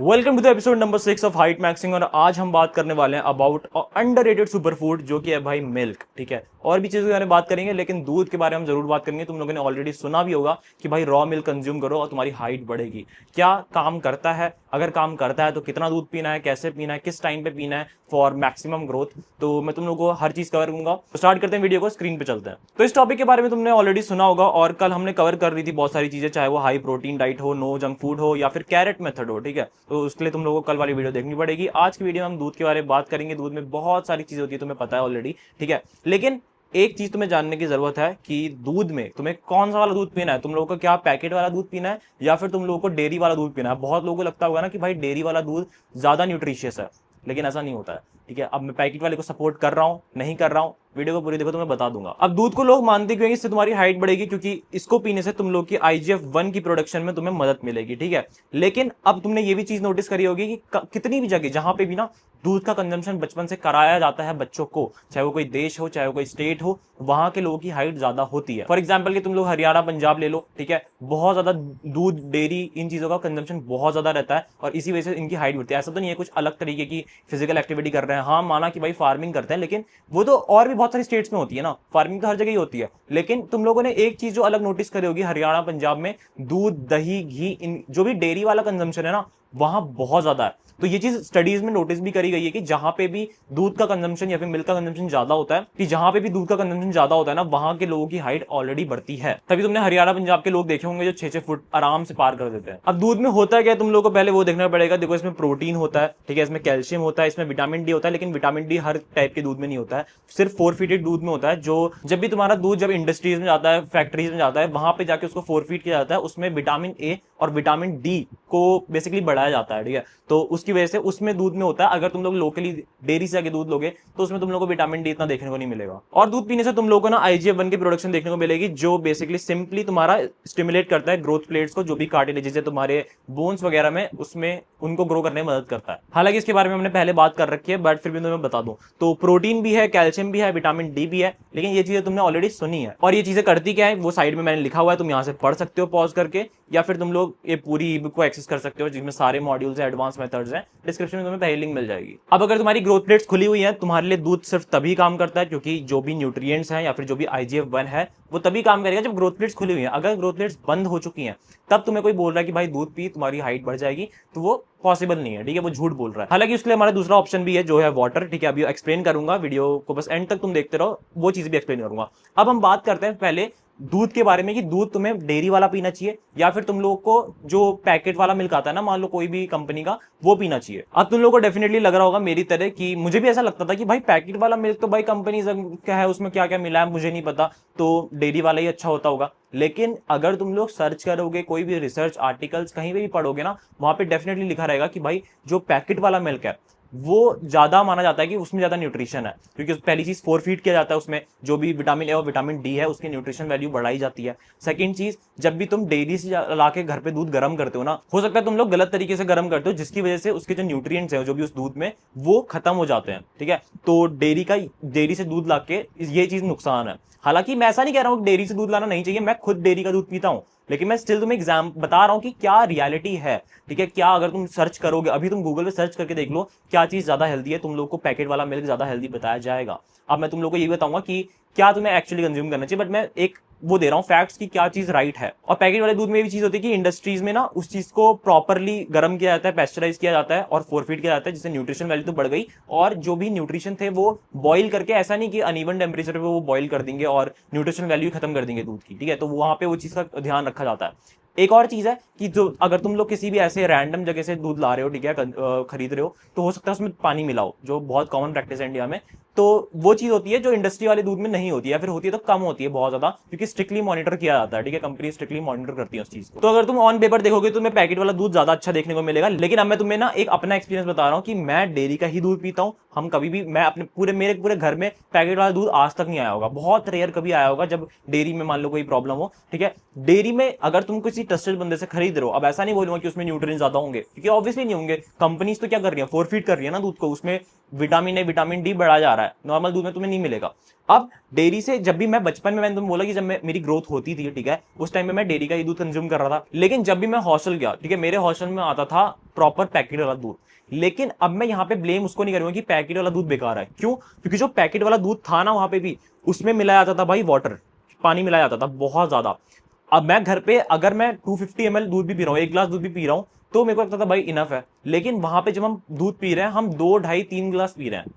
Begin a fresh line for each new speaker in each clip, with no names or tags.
Welcome to the episode number 6 of height maxing. और आज हम बात करने वाले हैं अबाउट अंडररेटेड सुपर फूड जो कि है भाई मिल्क। ठीक है, और भी चीजों के बारे में बात करेंगे, लेकिन दूध के बारे में हम जरूर बात करेंगे। तुम लोगों ने ऑलरेडी सुना भी होगा कि भाई रॉ मिल्क कंज्यूम करो और तुम्हारी हाइट बढ़ेगी। क्या काम करता है? अगर काम करता है तो कितना दूध पीना है, कैसे पीना है, किस टाइम पे पीना है फॉर मैक्सिमम ग्रोथ, तो मैं तुम लोगों को हर चीज कवर करूंगा। तो स्टार्ट करते हैं वीडियो को, स्क्रीन पे चलते हैं। तो इस टॉपिक के बारे में तुमने ऑलरेडी सुना होगा और कल हमने कवर कर रही थी बहुत सारी चीजें, चाहे वो हाई प्रोटीन डाइट हो, नो जंक फूड हो, या फिर कैरेट मेथड हो। ठीक है, तो उसके लिए तुम लोगों को कल वाली वीडियो देखनी पड़ेगी। आज की वीडियो में हम दूध के बारे में बात करेंगे। दूध में बहुत सारी चीजें होती है, तुम्हें पता है ऑलरेडी। ठीक है, लेकिन एक चीज तुम्हें जानने की जरूरत है कि दूध में तुम्हें कौन सा वाला दूध पीना है। तुम लोगों को क्या पैकेट वाला दूध पीना है या फिर तुम लोगों को डेयरी वाला दूध पीना है। बहुत लोगों को लगता होगा ना कि भाई डेयरी वाला दूध ज्यादा न्यूट्रिशियस है, लेकिन ऐसा नहीं होता है। ठीक है, अब मैं पैकेट वाले को सपोर्ट कर रहा हूं, नहीं कर रहा हूं, वीडियो को पूरी देखो तो मैं बता दूंगा। अब दूध को लोग मानते क्यों हैं? इससे तुम्हारी हाइट बढ़ेगी, क्योंकि इसको पीने से तुम लोग की IGF-1 की प्रोडक्शन में तुम्हें मदद मिलेगी। ठीक है, लेकिन अब तुमने ये भी चीज नोटिस करी होगी कि कितनी भी जगह जहां पे भी ना दूध का कंजम्पशन बचपन से कराया जाता है बच्चों को, चाहे वो कोई देश हो, चाहे वो कोई स्टेट हो, वहां के लोगों की हाइट ज्यादा होती है। फॉर एग्जाम्पल कि तुम लोग हरियाणा पंजाब ले लो, ठीक है, बहुत ज्यादा दूध, डेयरी, इन चीजों का कंजम्पशन बहुत ज्यादा रहता है और इसी वजह से इनकी हाइट बढ़ती है। ऐसा तो नहीं है कुछ अलग तरीके की फिजिकल एक्टिविटी कर रहे हैं। हाँ, माना कि भाई फार्मिंग करते हैं, लेकिन वो तो और भी बहुत सारी स्टेट्स में होती है ना, फार्मिंग तो हर जगह ही होती है। लेकिन तुम लोगों ने एक चीज जो अलग नोटिस करी होगी, हरियाणा पंजाब में दूध, दही, घी, इन जो भी डेयरी वाला कंजम्पशन है ना, वहां बहुत ज्यादा है। तो ये चीज स्टडीज में नोटिस भी करी गई है कि जहां पे भी दूध का कंजम्पशन या फिर मिल्क का कंजम्पशन ज्यादा होता है, कि जहां पे भी दूध का कंजम्पशन ज्यादा होता है ना, वहां के लोगों की हाइट ऑलरेडी बढ़ती है। तभी तुमने हरियाणा पंजाब के लोग देखे होंगे जो 6-6 फुट आराम से पार कर देते हैं। अब दूध में होता क्या है, तुम लोगों को पहले वो देखना पड़ेगा। देखो, इसमें प्रोटीन होता है, ठीक है, इसमें कैल्शियम होता है, इसमें विटामिन डी होता है, लेकिन विटामिन डी हर टाइप के दूध में नहीं होता है, सिर्फ फोरफीटेड दूध में होता है। जो जब भी तुम्हारा दूध जब इंडस्ट्रीज में जाता है, फैक्ट्रीज में जाता है, वहां पे जाके उसको फोरफीट किया जाता है, उसमें विटामिन ए और विटामिन डी को बेसिकली बढ़ाया जाता है। ठीक है, तो उसकी वजह से उसमें दूध में होता है। अगर तुम लोग लोकली डेयरी से आके दूध लोगे तो उसमें तुम लोगों को विटामिन डी इतना देखने को नहीं मिलेगा। और दूध पीने से तुम लोगों को ना IGF-1 की प्रोडक्शन देखने को मिलेगी, जो बेसिकली सिंपली तुम्हारा स्टिमुलेट करता है ग्रोथ प्लेट्स को, जो भी कार्टिलेजेस है तुम्हारे बोन्स वगैरह में, उसमें उनको ग्रो करने में मदद करता है। हालांकि इसके बारे में हमने पहले बात कर रखी है, बट फिर भी तुम्हें बता दूं तो प्रोटीन भी है, कैल्शियम भी है, विटामिन डी भी है, लेकिन ये चीजें तुमने ऑलरेडी सुनी है। और ये चीजें करती क्या है वो साइड में मैंने लिखा हुआ है, तुम यहां से पढ़ सकते हो पॉज करके, या फिर तुम लोग ये पूरी ई बुक को एक्सेस कर सकते हो जिसमें सारे मॉड्यूल्स है, एडवांस मेथड्स हैं। डिस्क्रिप्शन में तुम्हें पहली लिंक मिल जाएगी। अब अगर तुम्हारी ग्रोथ प्लेट्स खुली हुई है, तुम्हारे लिए दूध सिर्फ तभी काम करता है, क्योंकि जो भी न्यूट्रिएंट्स हैं या फिर जो भी IGF-1 है वो तभी काम करेगा जब ग्रोथ प्लेट्स खुली हुई है। अगर ग्रोथ प्लेट्स बंद हो चुकी हैं, तब तुम्हें कोई बोल रहा है कि भाई दूध पी तुम्हारी हाइट बढ़ जाएगी, तो वो पॉसिबल नहीं है। ठीक है, वो झूठ बोल रहा है। हालांकि उसके लिए हमारा दूसरा ऑप्शन भी है जो है वाटर। ठीक है, अभी एक्सप्लेन करूंगा, वीडियो को बस एंड तक तुम देखते रहो, वो चीज भी एक्सप्लेन करूंगा। अब हम बात करते हैं पहले दूध के बारे में कि दूध तुम्हें डेयरी वाला पीना चाहिए या फिर तुम लोगों को जो पैकेट वाला मिल्क आता है ना, मान लो कोई भी कंपनी का, वो पीना चाहिए। अब तुम लोगों को डेफिनेटली लग रहा होगा मेरी तरह कि मुझे भी ऐसा लगता था कि भाई पैकेट वाला मिल्क तो भाई कंपनी क्या है, उसमें क्या क्या मिला है मुझे नहीं पता, तो डेयरी वाला ही अच्छा होता होगा। लेकिन अगर तुम लोग सर्च करोगे, कोई भी रिसर्च आर्टिकल्स कहीं पे भी पढ़ोगे ना, वहां पे डेफिनेटली लिखा रहेगा कि भाई जो पैकेट वाला मिल्क है वो ज्यादा माना जाता है कि उसमें ज्यादा न्यूट्रिशन है, क्योंकि पहली चीज फोरफीट किया जाता है, उसमें जो भी विटामिन ए और विटामिन डी है उसकी न्यूट्रिशन वैल्यू बढ़ाई जाती है। सेकंड चीज, जब भी तुम डेयरी से लाके घर पे दूध गर्म करते हो ना, हो सकता है तुम लोग गलत तरीके से गर्म करते हो, जिसकी वजह से उसके जो न्यूट्रिएंट्स हैं जो भी उस दूध में, वो खत्म हो जाते हैं। ठीक है, तो डेयरी से दूध लाके ये चीज नुकसान है। हालांकि मैं ऐसा नहीं कह रहा हूँ डेयरी से दूध लाना नहीं चाहिए, मैं खुद डेयरी का दूध पीता हूँ, लेकिन मैं स्टिल तुम्हें एग्जाम बता रहा हूं कि क्या रियलिटी है। ठीक है, क्या अगर तुम सर्च करोगे, अभी तुम गूगल पे सर्च करके देख लो क्या चीज ज्यादा हेल्दी है, तुम लोग को पैकेट वाला मिल्क ज्यादा हेल्दी बताया जाएगा। अब मैं तुम लोग को ये बताऊंगा कि क्या तुम्हें एक्चुअली कंज्यूम करना चाहिए, बट मैं एक वो दे रहा हूँ फैक्ट्स की क्या चीज राइट है। और पैकेट वाले दूध में भी चीज होती है कि इंडस्ट्रीज में ना उस चीज को प्रॉपरली गर्म किया जाता है, पेस्चराइज किया जाता है और फोरफीट किया जाता है, जिससे न्यूट्रिशन वैल्यू तो बढ़ गई, और जो भी न्यूट्रिशन थे वो बॉईल करके, ऐसा नहीं कि अनइवन टेम्परेचर पे वो बॉईल कर देंगे और न्यूट्रिशन वैल्यू खत्म कर देंगे दूध की। ठीक है, तो वहां पे वो चीज का ध्यान रखा जाता है। एक और चीज है कि जो अगर तुम लोग किसी भी ऐसे रैंडम जगह से दूध ला रहे हो, ठीक है, खरीद रहे हो, तो हो सकता है उसमें पानी मिलाओ, जो बहुत कॉमन प्रैक्टिस है इंडिया में। तो वो चीज होती है जो इंडस्ट्री वाले दूध में नहीं होती है, या फिर होती है तो कम होती है बहुत ज्यादा, क्योंकि स्ट्रिक्टली मॉनिटर किया जाता है। ठीक है, कंपनी स्ट्रिक्टली मॉनिटर करती है उस चीज को। तो अगर तुम ऑन पेपर देखोगे तो तुम्हें पैकेट वाला दूध ज्यादा अच्छा देखने को मिलेगा, लेकिन अब मैं तुम्हें ना एक अपना एक्सपीरियंस बता रहा हूँ कि मैं डेयरी का ही दूध पीता हूँ। हम कभी भी, मैं अपने मेरे पूरे घर में पैकेट वाला दूध आज तक नहीं आया होगा, बहुत रेयर कभी आया होगा जब डेयरी में मान लो कोई प्रॉब्लम हो। ठीक है, डेयरी में अगर तुम किसी ट्रस्टेड बंदे से खरीद रहे हो, अब ऐसा नहीं बोलूंगा कि उसमें न्यूट्रिएंट्स ज्यादा होंगे, क्योंकि ऑब्वियसली नहीं होंगे। कंपनीज तो क्या कर रही है, फोरफीट कर रही है ना दूध को, उसमें विटामिन ए विटामिन डी बढ़ा जा रहा है, नॉर्मल दूध में तुम्हें नहीं मिलेगा। अब डेयरी से जब भी मैं बचपन में, मैंने तुम्हें बोला कि जब मेरी ग्रोथ होती थी, ठीक है, उस टाइम में मैं डेयरी का ही दूध कंज्यूम कर रहा था। लेकिन जब भी मैं हॉस्टल गया, ठीक है, मेरे हॉस्टल में आता था प्रॉपर पैकेट वाला दूध। लेकिन अब मैं यहाँ पे ब्लेम उसको नहीं करूंगा कि पैकेट वाला दूध बेकार है। क्यों? क्योंकि जो पैकेट वाला दूध था ना, वहां पे भी उसमें मिलाया जाता था भाई वाटर, पानी मिलाया जाता था बहुत ज्यादा। अब मैं घर पे अगर मैं 250 ml दूध भी पी रहा हूँ, 1 गिलास दूध भी पी रहा हूँ, तो मेरे को लगता था भाई इनफ है। लेकिन वहां पे जब हम दूध पी रहे हैं, हम 2, ढाई, 3 गिलास पी रहे हैं,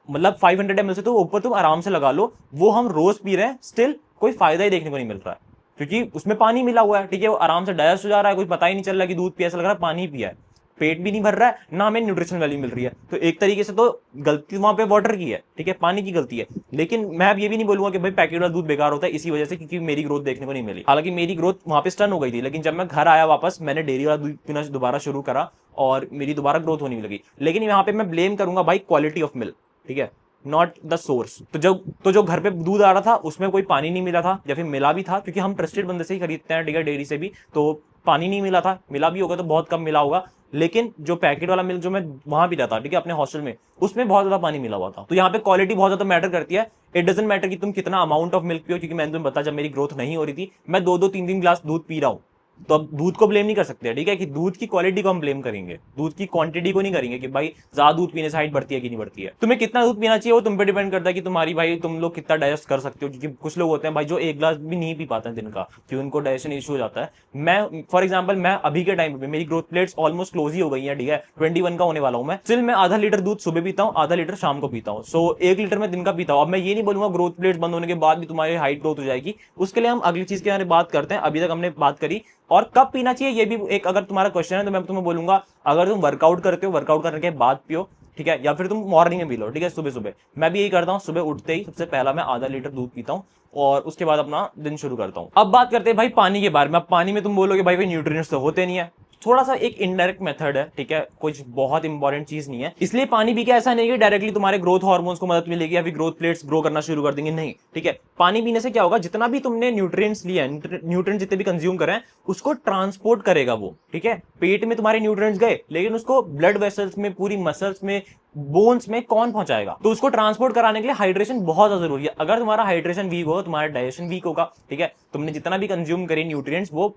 मतलब 500 ml से तो ऊपर तुम आराम से लगा लो, वो हम रोज पी रहे हैं, स्टिल कोई फायदा ही देखने को नहीं मिल रहा है, क्योंकि उसमें पानी मिला हुआ है, ठीक है, वो आराम से डाइजेस्ट हो जा रहा है, कुछ पता ही नहीं चल रहा कि दूध पिया, ऐसा लग रहा है पानी पिया है, पेट भी नहीं भर रहा है, ना हमें न्यूट्रिशन वैल्यू मिल रही है। तो एक तरीके से तो गलती वहां पे वाटर की है, ठीक है, पानी की गलती है। लेकिन मैं अब ये भी नहीं बोलूंगा कि भाई पैकेट वाला दूध बेकार होता है इसी वजह से क्योंकि मेरी ग्रोथ देखने को नहीं मिली। हालांकि मेरी ग्रोथ वहां पे स्टन हो गई थी, लेकिन जब मैं घर आया वापस, मैंने डेयरी वाला दूध पीना दोबारा शुरू करा और मेरी दोबारा ग्रोथ होने लगी। लेकिन यहाँ पे मैं ब्लेम करूंगा भाई क्वालिटी ऑफ मिल्क, ठीक है, नॉट द सोर्स। तो जो घर पे दूध आ रहा था उसमें कोई पानी नहीं मिला था, या फिर मिला भी था, क्योंकि हम ट्रस्टेड बंदे से ही खरीदते हैं, ठीक है, डेयरी से भी, तो पानी नहीं मिला था, मिला भी होगा तो बहुत कम मिला होगा। लेकिन जो पैकेट वाला मिल्क जो मैं वहां भी रहता, ठीक है, अपने हॉस्टल में, उसमें बहुत ज्यादा पानी मिला हुआ था। तो यहाँ पे क्वालिटी बहुत ज्यादा मैटर करती है। इट डजंट मैटर कि तुम कितना अमाउंट ऑफ मिल्क पियो, क्योंकि मैंने तुम्हें बताया जब मेरी ग्रोथ नहीं हो रही थी, मैं 2-2, 3-3 गिलास दूध पी रहा हूँ। तो अब दूध को ब्लेम नहीं कर सकते, ठीक है, कि दूध की क्वालिटी को हम ब्लेम करेंगे, दूध की क्वांटिटी को नहीं करेंगे कि भाई ज्यादा दूध पीने से हाइट बढ़ती है कि नहीं बढ़ती है। तुम्हें कितना दूध पीना चाहिए वो तुम पे डिपेंड करता है कि तुम्हारी भाई तुम लोग कितना डाइजेस्ट कर सकते हो, क्योंकि कुछ लोग होते हैं भाई जो 1 गिलास भी नहीं पी पाते हैं दिन का, क्योंकि उनको डाइजेशन इशू हो जाता है। मैं फॉर एग्जाम्पल, मैं अभी के टाइम पे मेरी ग्रोथ प्लेट्स ऑलमोस्ट क्लोज ही हो गई है, ठीक है, 21 का होने वाला हूं मैं, स्टिल मैं आधा लीटर दूध सुबह पीता हूँ, आधा लीटर शाम को पीता हूँ, सो 1 लीटर मैं दिन का पीता हूँ। अब मैं ये नहीं बोलूंगा ग्रोथ प्लेट्स बंद होने के बाद भी तुम्हारी हाइट ग्रोथ हो जाएगी, उसके लिए हम अगली चीज के बारे में बात करते हैं। अभी तक हमने बात करी और कब पीना चाहिए ये भी एक अगर तुम्हारा क्वेश्चन है तो मैं तुम्हें बोलूंगा, अगर तुम वर्कआउट करते हो, वर्कआउट करने के बाद पियो, ठीक है, या फिर तुम मॉर्निंग में पी लो, ठीक है, सुबह सुबह। मैं भी यही करता हूँ, सुबह उठते ही सबसे पहला मैं आधा लीटर दूध पीता हूँ और उसके बाद अपना दिन शुरू करता हूँ। अब बात करते हैं भाई पानी के बारे में। अब पानी में तुम बोलोगे भाई न्यूट्रिएंट्स तो होते नहीं है, थोड़ा सा एक इनडायरेक्ट मेथड है, ठीक है, कुछ बहुत इंपॉर्टेंट चीज नहीं है। इसलिए पानी पी के ऐसा नहीं कि डायरेक्टली तुम्हारे ग्रोथ हार्मोन्स को मदद मिलेगी या फिर ग्रोथ प्लेट्स ग्रो करना शुरू कर देंगे, नहीं, ठीक है। पानी पीने से क्या होगा, जितना भी तुमने न्यूट्रिएंट्स लिया है, न्यूट्रिएंट्स जितने भी कंज्यूम करें, उसको ट्रांसपोर्ट करेगा वो, ठीक है। पेट में तुम्हारे न्यूट्रिएंट्स गए, लेकिन उसको ब्लड वेसल्स में, पूरी मसल्स में, बोन्स में कौन पहुंचाएगा? तो उसको ट्रांसपोर्ट कराने के लिए हाइड्रेशन बहुत ज्यादा जरूरी है। अगर तुम्हारा हाइड्रेशन वीक होगा, तुम्हारा डाइजेशन वीक होगा, ठीक है, तुमने जितना भी कंज्यूम करे न्यूट्रिएंट्स वो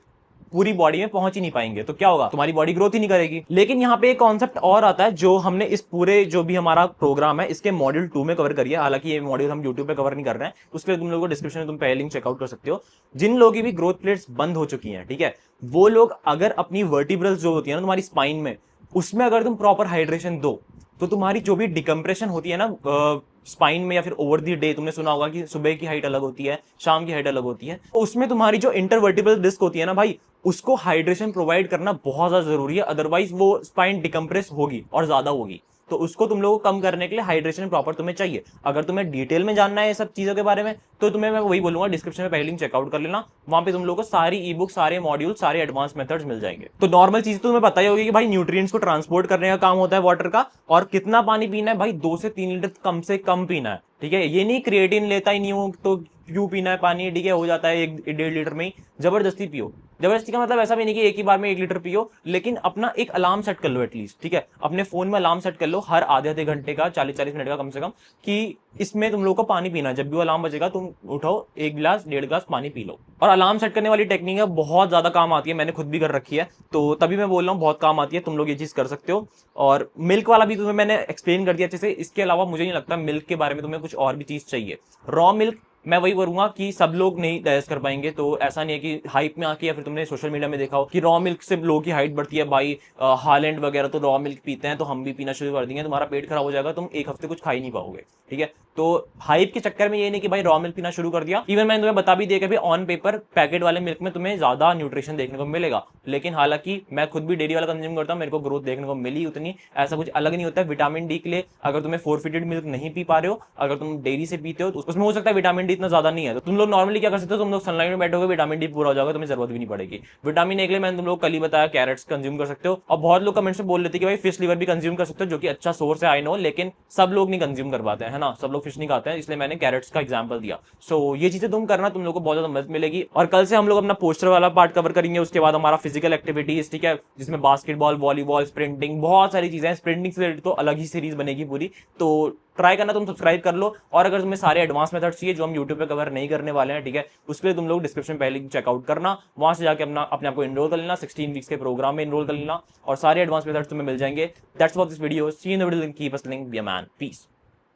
पूरी बॉडी में पहुंच ही नहीं पाएंगे, तो क्या होगा, तुम्हारी बॉडी ग्रोथ ही नहीं करेगी। लेकिन यहाँ पे एक कॉन्सेप्ट और आता है जो हमने इस पूरे जो भी हमारा प्रोग्राम है इसके मॉड्यूल 2 में कवर करिए। हालांकि ये मॉड्यूल हम यूट्यूब पे कवर नहीं कर रहे हैं, उसके लिए तुम लोगों को डिस्क्रिप्शन में तुम पहले लिंक चेकआउट कर सकते हो। जिन लोगों की भी ग्रोथ प्लेट्स बंद हो चुकी हैं, ठीक है, वो लोग अगर अपनी वर्टिब्रल्स जो होती है ना तुम्हारी स्पाइन में, उसमें अगर तुम प्रॉपर हाइड्रेशन दो, तो तुम्हारी जो भी डिकम्प्रेशन होती है ना स्पाइन में या फिर ओवर दी डे, तुमने सुना होगा कि सुबह की हाइट अलग होती है, शाम की हाइट अलग होती है, तो उसमें तुम्हारी जो इंटरवर्टिब्रल डिस्क होती है ना भाई, उसको हाइड्रेशन प्रोवाइड करना बहुत ज्यादा जरूरी है, अदरवाइज वो स्पाइन डिकम्प्रेस होगी और ज्यादा होगी। तो उसको तुम लोगों को कम करने के लिए हाइड्रेशन प्रॉपर तुम्हें चाहिए। अगर तुम्हें डिटेल में जानना है ये सब चीजों के बारे में, तो तुम्हें मैं वही बोलूंगा, डिस्क्रिप्शन में पहले लिंक चेकआउट कर लेना, वहां पे तुम लोगों को सारी ई बुक, सारे मॉड्यूल, सारे एडवांस मेथड्स मिल जाएंगे। तो नॉर्मल चीज तो तुम्हें पता ही होगी कि भाई न्यूट्रिएंट्स को ट्रांसपोर्ट करने का काम होता है वाटर का, और कितना पानी पीना है भाई, 2 से 3 लीटर कम से कम पीना है, ठीक है। ये नहीं क्रिएटिन लेता ही नहीं हूं तो क्यों पीना है पानी, ठीक है, हो जाता है 1-1.5 लीटर में ही, जबरदस्ती पियो। जबरदस्ती का मतलब ऐसा भी नहीं कि एक ही बार में 1 लीटर पियो, लेकिन अपना एक अलार्म सेट कर लो एटलीस्ट, ठीक है, अपने फोन में अलार्म सेट कर लो हर आधे घंटे का, 40-40 मिनट का कम से कम, कि इसमें तुम लोगों को पानी पीना है। जब भी वो अलार्म बजेगा तुम उठो, 1 गिलास 1.5 गिलास पानी पी लो। और अलार्म सेट करने वाली टेक्निक है, बहुत ज्यादा काम आती है, मैंने खुद भी कर रखी है, तो तभी मैं बोल रहा हूँ बहुत काम आती है, तुम लोग ये चीज कर सकते हो। और मिल्क वाला भी तुम्हें मैंने एक्सप्लेन कर दिया अच्छे से। इसके अलावा मुझे नहीं लगता मिल्क के बारे में तुम्हें कुछ और भी चीज चाहिए। रॉ मिल्क मैं वही करूंगा कि सब लोग नहीं डाइजेस्ट कर पाएंगे, तो ऐसा नहीं है कि हाइप में आके या फिर तुमने सोशल मीडिया में देखा हो कि रॉ मिल्क से लोगों की हाइट बढ़ती है, भाई हालैंड वगैरह तो रॉ मिल्क पीते हैं तो हम भी पीना शुरू कर देंगे, तुम्हारा पेट खराब हो जाएगा, तुम एक हफ्ते कुछ खा ही नहीं पाओगे, ठीक है। तो हाइप के चक्कर में ये नहीं कि भाई रॉ मिल्क पीना शुरू कर दिया। इवन मैंने तुम्हें बता भी दिया कि भाई ऑन पेपर पैकेट वाले मिल्क में तुम्हें ज्यादा न्यूट्रिशन देखने को मिलेगा, लेकिन हालांकि मैं खुद भी डेयरी वाला कंज्यूम करता हूँ, मेरे को ग्रोथ देखने को मिली उतनी, ऐसा कुछ अलग नहीं होता है। विटामिन डी के लिए अगर तुम्हें फोरफिटेड मिल्क नहीं पी पा रहे हो, अगर तुम डेयरी से पीते हो तो उसमें हो सकता है विटामिन डी इतना ज्यादा नहीं है। तो तुम लोग नॉर्मली क्या कर सकते हो, तुम लोग सनलाइट में बैठोगे, विटामिन डी पूरा हो जाएगा, तुम्हें जरूरत भी नहीं पड़ेगी। विटामिन ए के लिए मैंने तुम लोग कल ही बताया कैरेट्स कंज्यूम कर सकते हो। और बहुत लोग कमेंट्स में बोल लेते कि भाई फिश लिवर भी कंज्यूम कर सकते हो, जो कि अच्छा सोर्स है आई नो, लेकिन सब लोग नहीं कंज्यूम कर पाते हैं ना, सब लोग फिश नहीं खाते हैं, इसलिए मैंने कैरेट्स का एग्जाम्पल दिया। सो ये चीजें तुम करना, तुम लोग को बहुत ज्यादा मदद मिलेगी। और कल से हम लोग अपना पोस्टर वाला पार्ट कवर करेंगे, उसके बाद हमारा फिजिकल एक्टिविटीज, ठीक है, जिसमें बास्केटबॉल, वॉलीबॉल, स्प्रिंटिंग, बहुत सारी चीजें हैं। स्प्रिंटिंग से रिलेटेड तो अलग ही सीरीज बनेगी पूरी, तो ट्राई करना, तुम सब्सक्राइब कर लो। और अगर तुम्हें सारे एडवांस मेथड चाहिए जो हम यूट्यूब पे कवर नहीं करने वाले हैं, ठीक है, उसके लिए तुम लोग डिस्क्रिप्शन पहले चेकआउट करना, वहां से जाके अपने आप को इनरोल कर लेना, 16 वीक्स के प्रोग्राम में इनरोल कर लेना, और सारे एडवांस मेथड्स तुम्हें मिल जाएंगे। That's for this video, see you in the video, keep listening, be a man, piece.